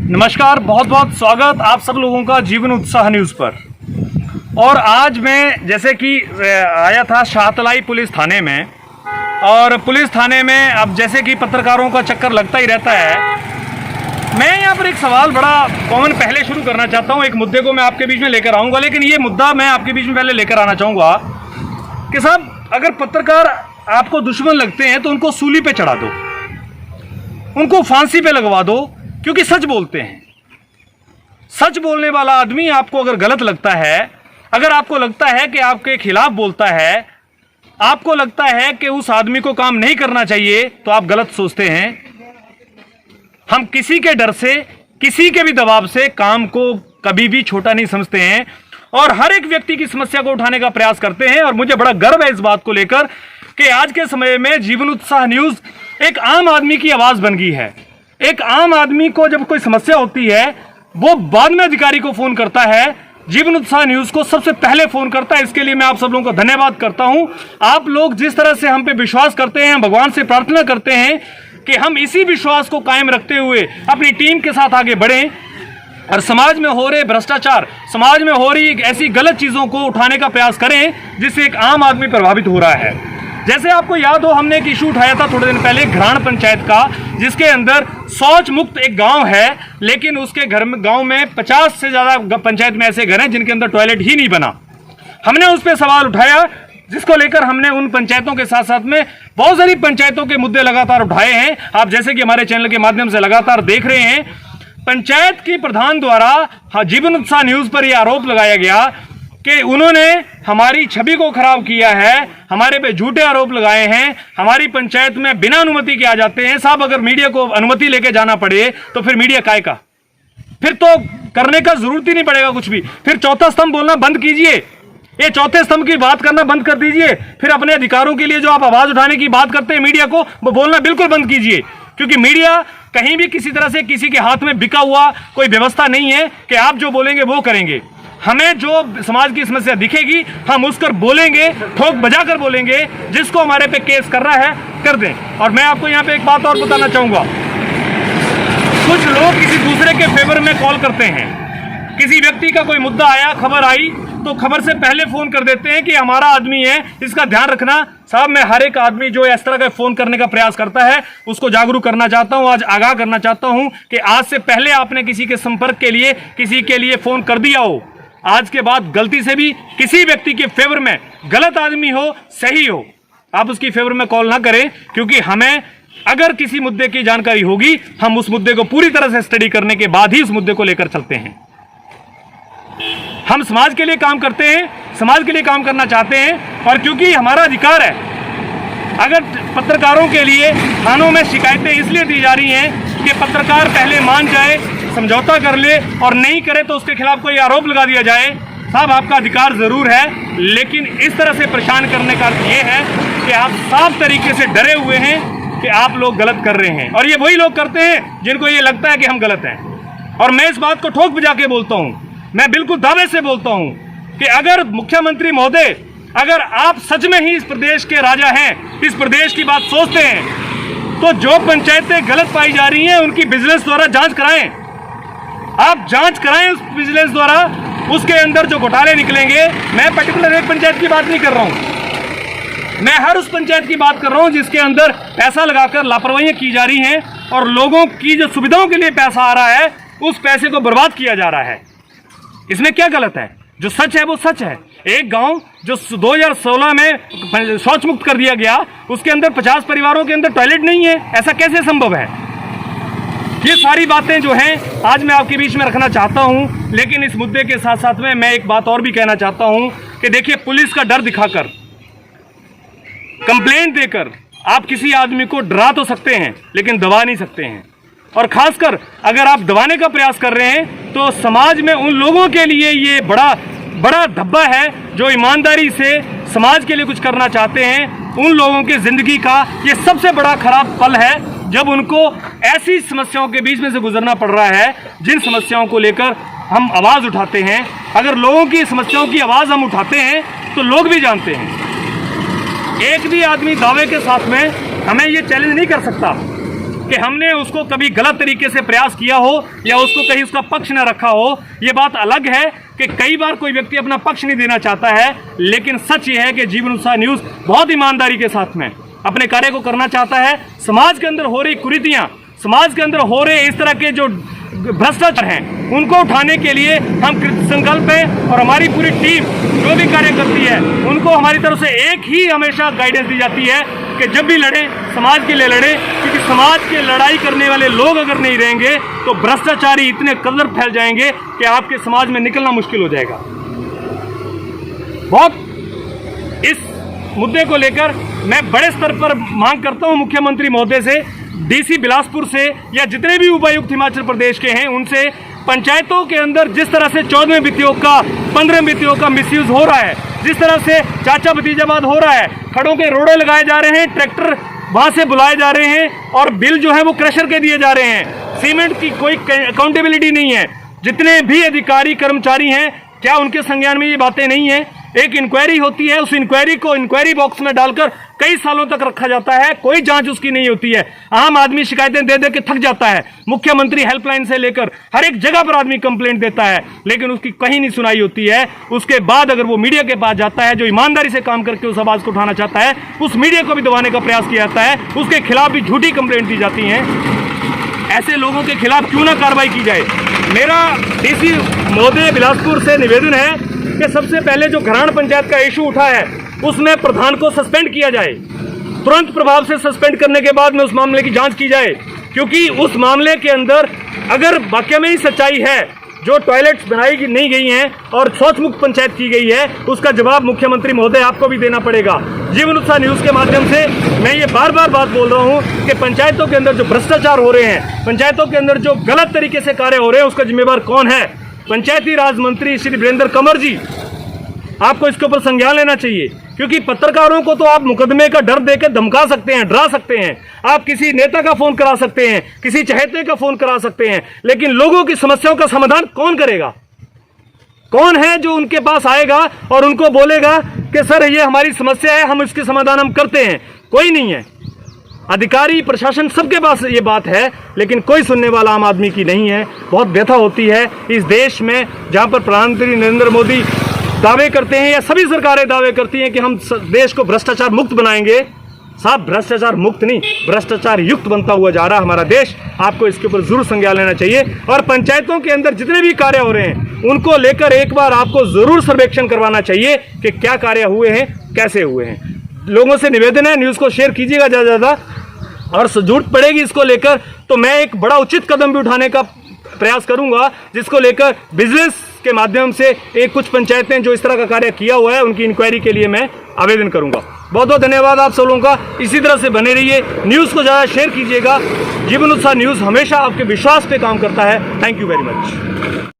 नमस्कार, बहुत बहुत स्वागत आप सब लोगों का जीवन उत्साह न्यूज़ पर। और आज मैं जैसे कि आया था शाहतलाई पुलिस थाने में, और पुलिस थाने में अब जैसे कि पत्रकारों का चक्कर लगता ही रहता है। मैं यहाँ पर एक सवाल बड़ा कॉमन पहले शुरू करना चाहता हूँ। एक मुद्दे को मैं आपके बीच में लेकर आऊँगा, लेकिन ये मुद्दा मैं आपके बीच में पहले लेकर आना चाहूँगा कि साहब, अगर पत्रकार आपको दुश्मन लगते हैं तो उनको सूली पे चढ़ा दो, उनको फांसी पे लगवा दो, क्योंकि सच बोलते हैं। सच बोलने वाला आदमी आपको अगर गलत लगता है, अगर आपको लगता है कि आपके खिलाफ बोलता है, आपको लगता है कि उस आदमी को काम नहीं करना चाहिए, तो आप गलत सोचते हैं। हम किसी के डर से, किसी के भी दबाव से काम को कभी भी छोटा नहीं समझते हैं और हर एक व्यक्ति की समस्या को उठाने का प्रयास करते हैं। और मुझे बड़ा गर्व है इस बात को लेकर कि आज के समय में जीवन उत्साह न्यूज़ एक आम आदमी की आवाज़ बन गई है। एक आम आदमी को जब कोई समस्या होती है, वो बाद में अधिकारी को फ़ोन करता है, जीवन उत्साह न्यूज़ को सबसे पहले फ़ोन करता है। इसके लिए मैं आप सब लोगों को धन्यवाद करता हूं। आप लोग जिस तरह से हम पे विश्वास करते हैं, भगवान से प्रार्थना करते हैं कि हम इसी विश्वास को कायम रखते हुए अपनी टीम के साथ आगे बढ़ें और समाज में हो रहे भ्रष्टाचार, समाज में हो रही ऐसी गलत चीज़ों को उठाने का प्रयास करें जिससे एक आम आदमी प्रभावित हो रहा है। जैसे आपको याद हो, हमने एक इशू उठाया था थोड़े दिन पहले घराण पंचायत का, जिसके अंदर शौच मुक्त एक गांव है, लेकिन उसके गांव में 50 से ज़्यादा पंचायत में ऐसे घर हैं जिनके अंदर टॉयलेट ही नहीं बना। हमने उस पर सवाल उठाया, जिसको लेकर हमने उन पंचायतों के साथ साथ में बहुत सारी पंचायतों के मुद्दे लगातार उठाए हैं। आप जैसे कि हमारे चैनल के माध्यम से लगातार देख रहे हैं, पंचायत की प्रधान द्वारा जीवन उत्साह न्यूज़ पर यह आरोप लगाया गया कि उन्होंने हमारी छवि को खराब किया है, हमारे पे झूठे आरोप लगाए हैं, हमारी पंचायत में बिना अनुमति के आ जाते हैं। साहब, अगर मीडिया को अनुमति लेके जाना पड़े तो फिर मीडिया काय का? फिर तो करने का जरूरत ही नहीं पड़ेगा कुछ भी। फिर चौथा स्तंभ बोलना बंद कीजिए, ये चौथे स्तंभ की बात करना बंद कर दीजिए। फिर अपने अधिकारों के लिए जो आप आवाज उठाने की बात करते हैं मीडिया को, वो बोलना बिल्कुल बंद कीजिए, क्योंकि मीडिया कहीं भी किसी तरह से किसी के हाथ में बिका हुआ कोई व्यवस्था नहीं है कि आप जो बोलेंगे वो करेंगे। हमें जो समाज की समस्या दिखेगी हम उस पर बोलेंगे, ठोक बजाकर बोलेंगे। जिसको हमारे पे केस कर रहा है कर दें। और मैं आपको यहाँ पे एक बात और बताना चाहूँगा, कुछ लोग किसी दूसरे के फेवर में कॉल करते हैं। किसी व्यक्ति का कोई मुद्दा आया, खबर आई, तो खबर से पहले फ़ोन कर देते हैं कि हमारा आदमी है, इसका ध्यान रखना। साहब, मैं हर एक आदमी जो इस तरह का फ़ोन करने का प्रयास करता है उसको जागरूक करना चाहता हूं, आज आगाह करना चाहता हूं कि आज से पहले आपने किसी के संपर्क के लिए, किसी के लिए फ़ोन कर दिया हो, आज के बाद गलती से भी किसी व्यक्ति के फेवर में, गलत आदमी हो सही हो, आप उसकी फेवर में कॉल ना करें। क्योंकि हमें अगर किसी मुद्दे की जानकारी होगी, हम उस मुद्दे को पूरी तरह से स्टडी करने के बाद ही उस मुद्दे को लेकर चलते हैं। हम समाज के लिए काम करते हैं, समाज के लिए काम करना चाहते हैं, और क्योंकि हमारा अधिकार है। अगर पत्रकारों के लिए थानों में शिकायतें इसलिए दी जा रही हैं कि पत्रकार पहले मान जाए, समझौता कर ले, और नहीं करे तो उसके खिलाफ कोई आरोप लगा दिया जाए। साहब, आपका अधिकार ज़रूर है, लेकिन इस तरह से परेशान करने का अर्थ ये है कि आप साफ तरीके से डरे हुए हैं कि आप लोग गलत कर रहे हैं। और ये वही लोग करते हैं जिनको ये लगता है कि हम गलत हैं। और मैं इस बात को ठोक बजा के बोलता हूँ, मैं बिल्कुल दावे से बोलता हूँ कि अगर मुख्यमंत्री महोदय, अगर आप सच में ही इस प्रदेश के राजा हैं, इस प्रदेश की बात सोचते हैं, तो जो पंचायतें गलत पाई जा रही हैं उनकी विजिलेंस द्वारा जांच कराएं। आप जांच कराएं उस विजिलेंस द्वारा, उसके अंदर जो घोटाले निकलेंगे। मैं पर्टिकुलर एक पंचायत की बात नहीं कर रहा हूं, मैं हर उस पंचायत की बात कर रहा हूं जिसके अंदर पैसा लगाकर लापरवाहियां की जा रही हैं और लोगों की जो सुविधाओं के लिए पैसा आ रहा है उस पैसे को बर्बाद किया जा रहा है। इसमें क्या गलत है? जो सच है वो सच है। एक गांव जो 2016 में शौच मुक्त कर दिया गया, उसके अंदर 50 परिवारों के अंदर टॉयलेट नहीं है, ऐसा कैसे संभव है? ये सारी बातें जो हैं आज मैं आपके बीच में रखना चाहता हूं। लेकिन इस मुद्दे के साथ साथ में मैं एक बात और भी कहना चाहता हूं कि देखिए, पुलिस का डर दिखाकर, कंप्लेंट देकर आप किसी आदमी को डरा तो सकते हैं लेकिन दबा नहीं सकते हैं। और खासकर अगर आप दबाने का प्रयास कर रहे हैं तो समाज में उन लोगों के लिए ये बड़ा धब्बा है जो ईमानदारी से समाज के लिए कुछ करना चाहते हैं। उन लोगों की ज़िंदगी का ये सबसे बड़ा खराब पल है जब उनको ऐसी समस्याओं के बीच में से गुजरना पड़ रहा है जिन समस्याओं को लेकर हम आवाज़ उठाते हैं। अगर लोगों की समस्याओं की आवाज़ हम उठाते हैं तो लोग भी जानते हैं। एक भी आदमी दावे के साथ में हमें ये चैलेंज नहीं कर सकता कि हमने उसको कभी गलत तरीके से प्रयास किया हो या उसको कहीं उसका पक्ष न रखा हो। ये बात अलग है कि कई बार कोई व्यक्ति अपना पक्ष नहीं देना चाहता है, लेकिन सच ये है कि जीवन उत्साह न्यूज़ बहुत ईमानदारी के साथ में अपने कार्य को करना चाहता है। समाज के अंदर हो रही कुरीतियाँ, समाज के अंदर हो रहे इस तरह के जो भ्रष्टाचार हैं, उनको उठाने के लिए हम संकल्प हैं और हमारी पूरी टीम जो भी कार्य करती है उनको हमारी तरफ से एक ही हमेशा गाइडेंस दी जाती है कि जब भी लड़ें समाज के लिए लड़ें, क्योंकि समाज के लड़ाई करने वाले लोग अगर नहीं रहेंगे तो भ्रष्टाचारी इतने कदर फैल जाएंगे कि आपके समाज में निकलना मुश्किल हो जाएगा। बहुत इस मुद्दे को लेकर मैं बड़े स्तर पर मांग करता हूं मुख्यमंत्री महोदय से, डीसी बिलासपुर से या जितने भी उपायुक्त हिमाचल प्रदेश के हैं उनसे, पंचायतों के अंदर जिस तरह से 14वें वित्त का 15वें वित्त का मिसयूज हो रहा है, जिस तरह से चाचा भतीजावाद हो रहा है, खड़ों के रोड़े लगाए जा रहे हैं, ट्रैक्टर वहां से बुलाए जा रहे हैं और बिल जो है वो क्रशर के दिए जा रहे हैं, सीमेंट की कोई अकाउंटेबिलिटी नहीं है। जितने भी अधिकारी कर्मचारी हैं, क्या उनके संज्ञान में ये बातें नहीं है? एक इंक्वायरी होती है, उस इंक्वायरी को इंक्वायरी बॉक्स में डालकर कई सालों तक रखा जाता है, कोई जांच उसकी नहीं होती है। आम आदमी शिकायतें दे दे के थक जाता है, मुख्यमंत्री हेल्पलाइन से लेकर हर एक जगह पर आदमी कंप्लेंट देता है, लेकिन उसकी कहीं नहीं सुनाई होती है। उसके बाद अगर वो मीडिया के पास जाता है, जो ईमानदारी से काम करके उस आवाज को उठाना चाहता है, उस मीडिया को भी दबाने का प्रयास किया जाता है, उसके खिलाफ भी झूठी कंप्लेंट दी जाती है। ऐसे लोगों के खिलाफ क्यों ना कार्रवाई की जाए? मेरा डीसी महोदय बिलासपुर से निवेदन है कि सबसे पहले जो घराण पंचायत का इशू उठा है उसमें प्रधान को सस्पेंड किया जाए, तुरंत प्रभाव से सस्पेंड करने के बाद में उस मामले की जांच की जाए, क्योंकि उस मामले के अंदर अगर वाकई में ही सच्चाई है, जो टॉयलेट्स बनाई नहीं गई हैं और शौच मुक्त पंचायत की गई है, उसका जवाब मुख्यमंत्री महोदय आपको भी देना पड़ेगा। जीवन उत्साह न्यूज़ के माध्यम से मैं ये बार बार बात बोल रहा हूँ कि पंचायतों के अंदर जो भ्रष्टाचार हो रहे हैं, पंचायतों के अंदर जो गलत तरीके से कार्य हो रहे हैं, उसका जिम्मेवार कौन है? पंचायती राज मंत्री श्री वीरेंद्र कंवर जी, आपको इसके ऊपर संज्ञान लेना चाहिए, क्योंकि पत्रकारों को तो आप मुकदमे का डर देकर धमका सकते हैं, डरा सकते हैं, आप किसी नेता का फोन करा सकते हैं, किसी चहेते का फोन करा सकते हैं, लेकिन लोगों की समस्याओं का समाधान कौन करेगा? कौन है जो उनके पास आएगा और उनको बोलेगा कि सर ये हमारी समस्या है, हम इसके समाधान हम करते हैं? कोई नहीं है। अधिकारी प्रशासन सबके पास ये बात है, लेकिन कोई सुनने वाला आम आदमी की नहीं है। बहुत व्यथा होती है इस देश में, जहां पर प्रधानमंत्री नरेंद्र मोदी दावे करते हैं या सभी सरकारें दावे करती हैं कि हम देश को भ्रष्टाचार मुक्त बनाएंगे। साहब, भ्रष्टाचार मुक्त नहीं, भ्रष्टाचार युक्त बनता हुआ जा रहा है हमारा देश। आपको इसके ऊपर जरूर संज्ञान लेना चाहिए और पंचायतों के अंदर जितने भी कार्य हो रहे हैं उनको लेकर एक बार आपको जरूर सर्वेक्षण करवाना चाहिए कि क्या कार्य हुए हैं, कैसे हुए हैं। लोगों से निवेदन है, न्यूज़ को शेयर कीजिएगा ज़्यादा ज़्यादा, और जरूरत पड़ेगी इसको लेकर तो मैं एक बड़ा उचित कदम भी उठाने का प्रयास करूंगा, जिसको लेकर बिजनेस के माध्यम से एक कुछ पंचायतें जो इस तरह का कार्य किया हुआ है उनकी इंक्वायरी के लिए मैं आवेदन करूंगा। बहुत बहुत धन्यवाद आप सब लोगों का। इसी तरह से बने रहिए, न्यूज़ को ज़्यादा शेयर कीजिएगा। जीवन उत्साह न्यूज़ हमेशा आपके विश्वास पे काम करता है। Thank you very much.